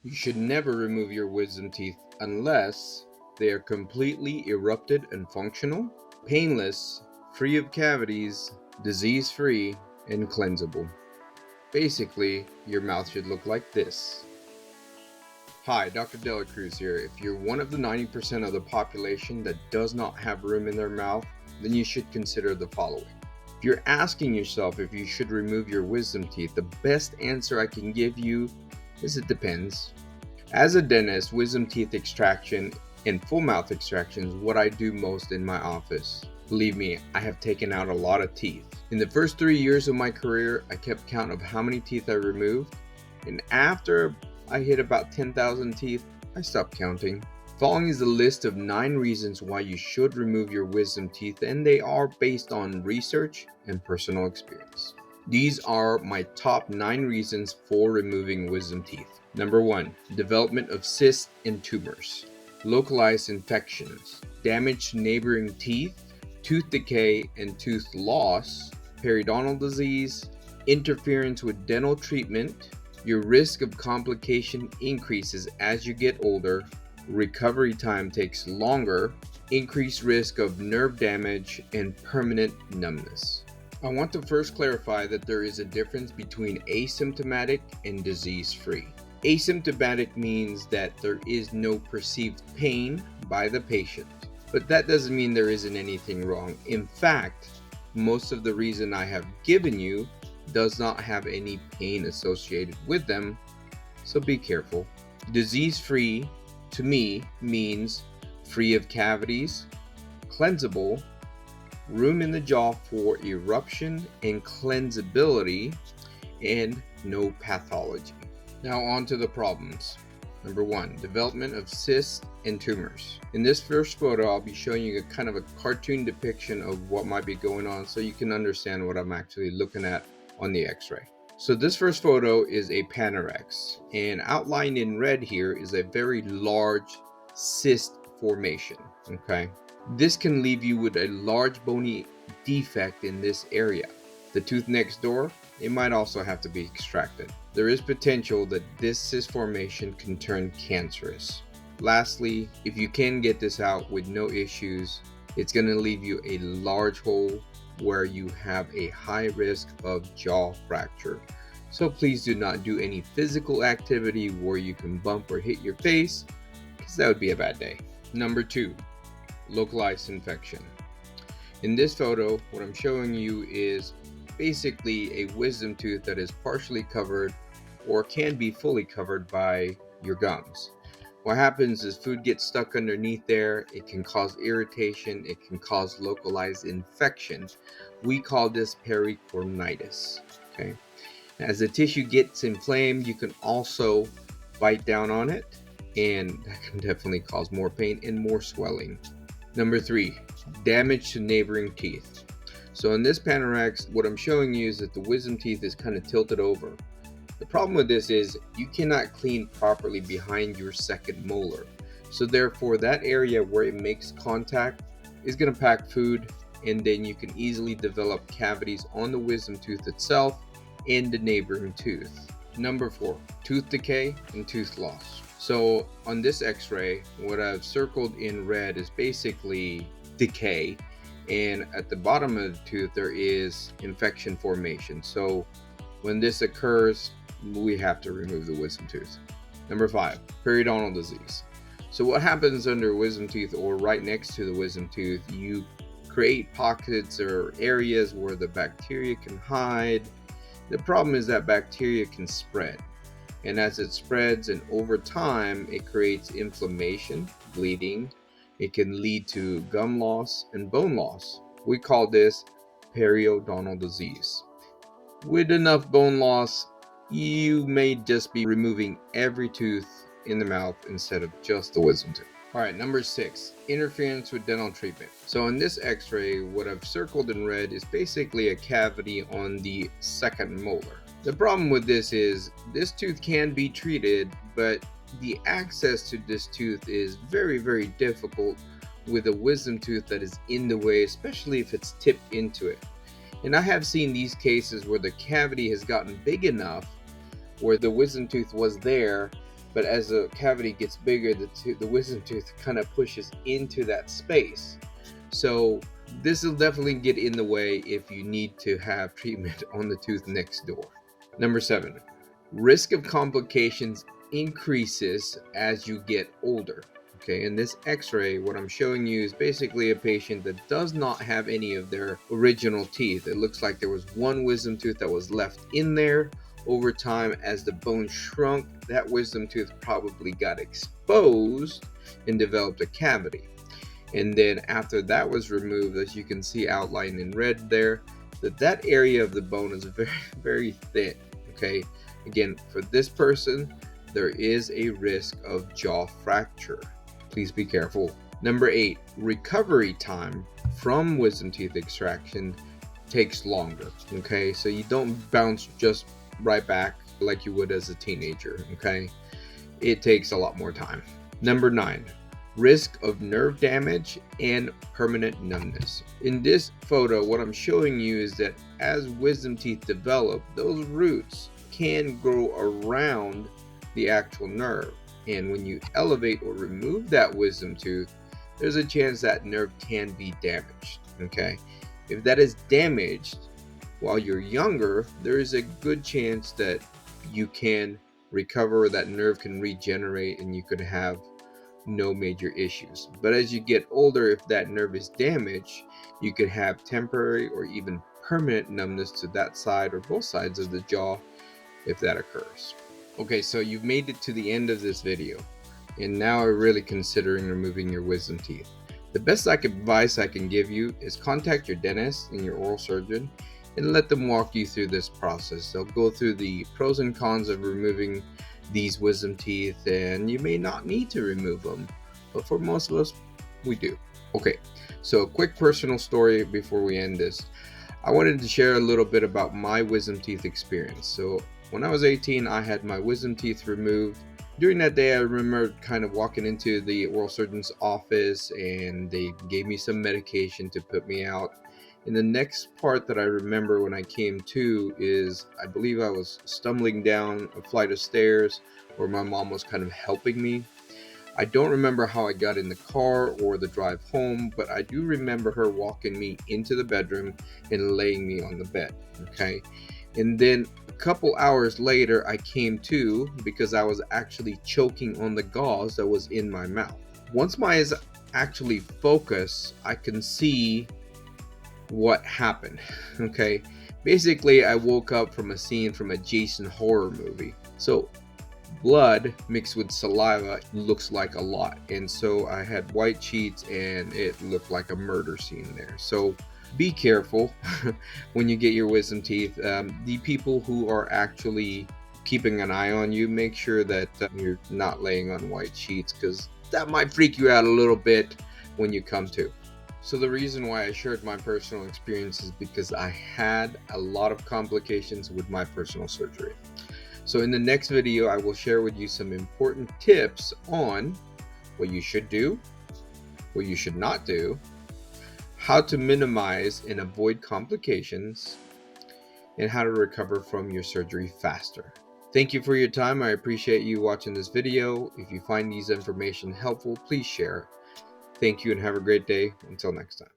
You should never remove your wisdom teeth unless they are completely erupted and functional, painless, free of cavities, disease-free, and cleansable. Basically, your mouth should look like this. Hi, Dr. Dela Cruz here. If you're one of the 90% of the population that does not have room in their mouth, then you should consider the following. If you're asking yourself if you should remove your wisdom teeth, the best answer I can give you is it depends. As a dentist, wisdom teeth extraction and full mouth extraction is what I do most in my office. Believe me, I have taken out a lot of teeth. In the first 3 years of my career, I kept count of how many teeth I removed, and after I hit about 10,000 teeth, I stopped counting. Following is a list of 9 reasons why you should remove your wisdom teeth, and they are based on research and personal experience. These are my top 9 reasons for removing wisdom teeth. Number 1, development of cysts and tumors, localized infections, damage to neighboring teeth, tooth decay and tooth loss, periodontal disease, interference with dental treatment. Your risk of complication increases as you get older, recovery time takes longer, increased risk of nerve damage, and permanent numbness. I want to first clarify that there is a difference between asymptomatic and disease-free. Asymptomatic means that there is no perceived pain by the patient, but that doesn't mean there isn't anything wrong. In fact, most of the reason I have given you does not have any pain associated with them, so be careful. Disease-free to me means free of cavities, cleansable, room in the jaw for eruption and cleansibility, and no pathology. Now on to the problems. Number 1, development of cysts and tumors. In this first photo, I'll be showing you a kind of a cartoon depiction of what might be going on so you can understand what I'm actually looking at on the x-ray. So this first photo is a panorex, and outlined in red here is a very large cyst formation, okay? This can leave you with a large bony defect in this area. The tooth next door, it might also have to be extracted. There is potential that this cyst formation can turn cancerous. Lastly, if you can get this out with no issues, it's going to leave you a large hole where you have a high risk of jaw fracture. So please do not do any physical activity where you can bump or hit your face, because that would be a bad day. Number 2, localized infection. In this photo, what I'm showing you is basically a wisdom tooth that is partially covered or can be fully covered by your gums. What happens is food gets stuck underneath there. It can cause irritation. It can cause localized infection. We call this pericornitis. Okay. As the tissue gets inflamed, you can also bite down on it, and that can definitely cause more pain and more swelling. Number 3, damage to neighboring teeth. So in this panorex, what I'm showing you is that the wisdom teeth is kind of tilted over. The problem with this is you cannot clean properly behind your second molar. So therefore, that area where it makes contact is going to pack food, and then you can easily develop cavities on the wisdom tooth itself and the neighboring tooth. Number 4, tooth decay and tooth loss. So on this x-ray, what I've circled in red is basically decay, and at the bottom of the tooth there is infection formation. So when this occurs, we have to remove the wisdom tooth. Number 5, periodontal disease. So what happens under wisdom tooth or right next to the wisdom tooth, you create pockets or areas where the bacteria can hide. The problem is that bacteria can spread, and as it spreads and over time, it creates inflammation, bleeding. It can lead to gum loss and bone loss. We call this periodontal disease. With enough bone loss, you may just be removing every tooth in the mouth instead of just the wisdom tooth. Alright, number 6, interference with dental treatment. So in this x-ray, what I've circled in red is basically a cavity on the second molar. The problem with this is this tooth can be treated, but the access to this tooth is very, very difficult with a wisdom tooth that is in the way, especially if it's tipped into it. And I have seen these cases where the cavity has gotten big enough where the wisdom tooth was there but as the cavity gets bigger, the wisdom tooth kind of pushes into that space. So this will definitely get in the way if you need to have treatment on the tooth next door. Number 7, risk of complications increases as you get older. Okay, in this x-ray, what I'm showing you is basically a patient that does not have any of their original teeth. It looks like there was one wisdom tooth that was left in there. Over time, as the bone shrunk, that wisdom tooth probably got exposed and developed a cavity. And then after that was removed, as you can see outlined in red there, that area of the bone is very, very thin. Okay, again, for this person, there is a risk of jaw fracture. Please be careful. Number 8, recovery time from wisdom teeth extraction takes longer. Okay, so you don't bounce just right back like you would as a teenager. Okay, it takes a lot more time. Number 9, risk of nerve damage and permanent numbness. In this photo, what I'm showing you is that as wisdom teeth develop, those roots can grow around the actual nerve. And when you elevate or remove that wisdom tooth, there's a chance that nerve can be damaged. Okay, if that is damaged while you're younger, there is a good chance that you can recover, that nerve can regenerate, and you could have no major issues. But as you get older, if that nerve is damaged, you could have temporary or even permanent numbness to that side or both sides of the jaw if that occurs. Okay, so you've made it to the end of this video, and now are really considering removing your wisdom teeth. The best advice I can give you is contact your dentist and your oral surgeon and let them walk you through this process. They'll go through the pros and cons of removing these wisdom teeth, and you may not need to remove them, but for most of us, we do. Okay, so a quick personal story before we end this. I wanted to share a little bit about my wisdom teeth experience. So when I was 18, I had my wisdom teeth removed. During that day, I remember kind of walking into the oral surgeon's office, and they gave me some medication to put me out. And the next part that I remember when I came to is, I believe I was stumbling down a flight of stairs where my mom was kind of helping me. I don't remember how I got in the car or the drive home, but I do remember her walking me into the bedroom and laying me on the bed. Okay. And then a couple hours later, I came to because I was actually choking on the gauze that was in my mouth. Once my eyes actually focus, I can see what happened. Okay, basically I woke up from a scene from a Jason horror movie. So blood mixed with saliva looks like a lot, and so I had white sheets and it looked like a murder scene there. So be careful when you get your wisdom teeth. The people who are actually keeping an eye on you, make sure that you're not laying on white sheets, because that might freak you out a little bit when you come to. So the reason why I shared my personal experience is because I had a lot of complications with my personal surgery. So in the next video, I will share with you some important tips on what you should do, what you should not do, how to minimize and avoid complications, and how to recover from your surgery faster. Thank you for your time. I appreciate you watching this video. If you find these information helpful, please share. Thank you and have a great day. Until next time.